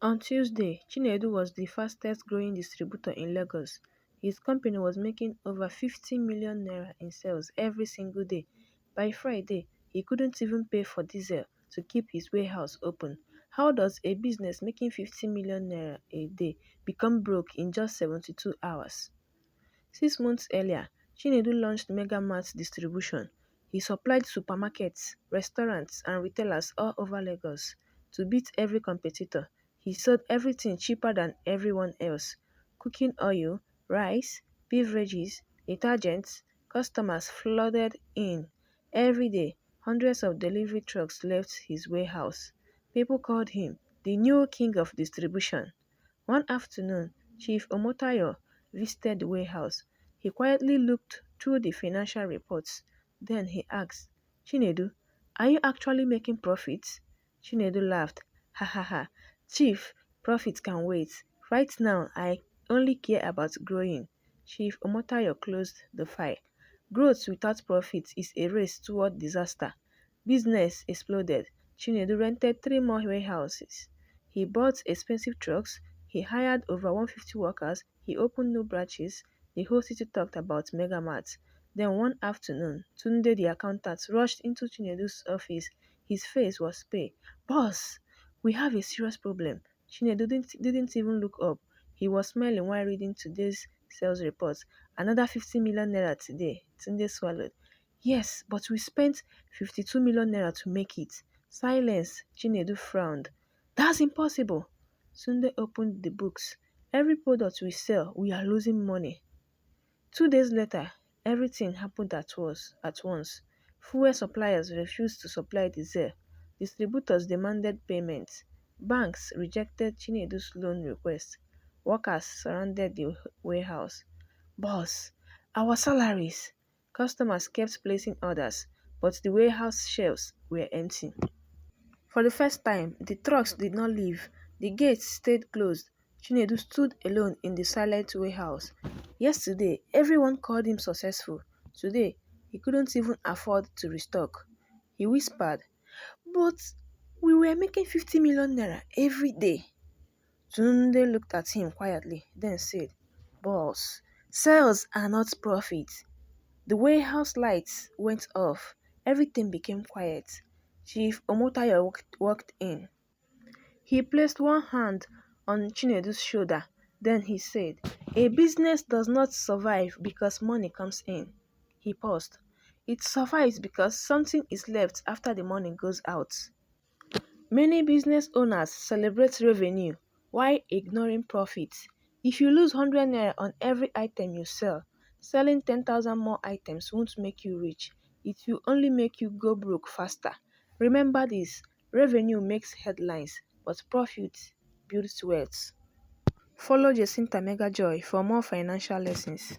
On Tuesday, Chinedu was the fastest-growing distributor in Lagos. His company was making over 50 million naira in sales every single day. By Friday, he couldn't even pay for diesel to keep his warehouse open. How does a business making 50 million naira a day become broke in just 72 hours? 6 months earlier, Chinedu launched Mega Mart distribution. He supplied supermarkets, restaurants and retailers all over Lagos. To beat every competitor, he sold everything cheaper than everyone else: cooking oil, rice, beverages, detergents. Customers flooded in. Every day, hundreds of delivery trucks left his warehouse. People called him the new king of distribution. One afternoon, Chief Omotayo visited the warehouse. He quietly looked through the financial reports. Then he asked, "Chinedu, are you actually making profits?" Chinedu laughed. "Ha ha ha. Chief, profits can wait. Right now, I only care about growing." Chief Omotayo closed the file. Growth without profit is a race toward disaster. Business exploded. Chinedu rented 3 more warehouses. He bought expensive trucks. He hired over 150 workers. He opened new branches. The whole city talked about Mega Mart. Then one afternoon, Tunde the accountant rushed into Chinedu's office. His face was pale. "Boss, we have a serious problem." Chinedu didn't even look up. He was smiling while reading today's sales report. "Another 50 million naira today," Tunde swallowed. "Yes, but we spent 52 million naira to make it." "Silence," Chinedu frowned. "That's impossible." Tunde opened the books. "Every product we sell, we are losing money." 2 days later, everything happened at once. Fuel suppliers refused to supply diesel. Distributors demanded payment. Banks rejected Chinedu's loan request. Workers surrounded the warehouse. "Boss, our salaries!" Customers kept placing orders, but the warehouse shelves were empty. For the first time, the trucks did not leave. The gates stayed closed. Chinedu stood alone in the silent warehouse. Yesterday, everyone called him successful. Today, he couldn't even afford to restock. He whispered, "But we were making 50 million naira every day." Tunde looked at him quietly, then said, "Boss, sales are not profit." The warehouse lights went off. Everything became quiet. Chief Omotayo walked in. He placed one hand on Chinedu's shoulder. Then he said, "A business does not survive because money comes in." He paused. "It survives because something is left after the money goes out." Many business owners celebrate revenue while ignoring profit. If you lose 100 naira on every item you sell, selling 10,000 more items won't make you rich. It will only make you go broke faster. Remember this: revenue makes headlines, but profit builds wealth. Follow Jacinta Megajoy for more financial lessons.